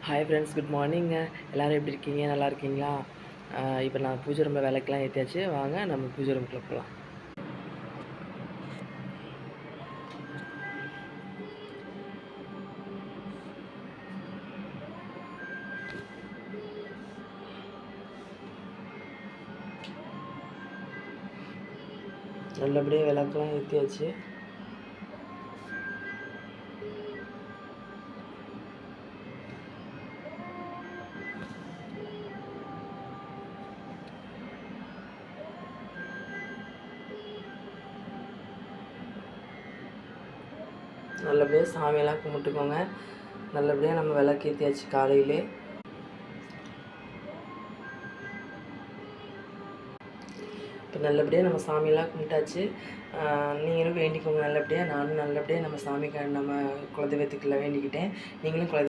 Hi friends, good மார்னிங்க. எல்லோரும் எப்படி இருக்கீங்க? நல்லா இருக்கீங்களா? இப்போ நான் பூஜை ரூமில் விளக்கெல்லாம் ஏற்றியாச்சு. வாங்க நம்ம பூஜை ரூமுக்குள்ள போகலாம். நல்லபடியாக விளக்கெல்லாம் ஏற்றியாச்சு. நல்லபடியாக சாமியெல்லாம் கும்பிட்டுக்கோங்க. நல்லபடியாக நம்ம விளக்கு ஏற்றியாச்சு காலையிலே. இப்போ நல்லபடியாக நம்ம சாமியெல்லாம் கும்பிட்டாச்சு. நீங்களும் வேண்டிக்கோங்க நல்லபடியாக. நானும் நல்லபடியாக நம்ம சாமிக்கு நம்ம குலதெய்வத்துக்குள்ள வேண்டிக்கிட்டேன். நீங்களும்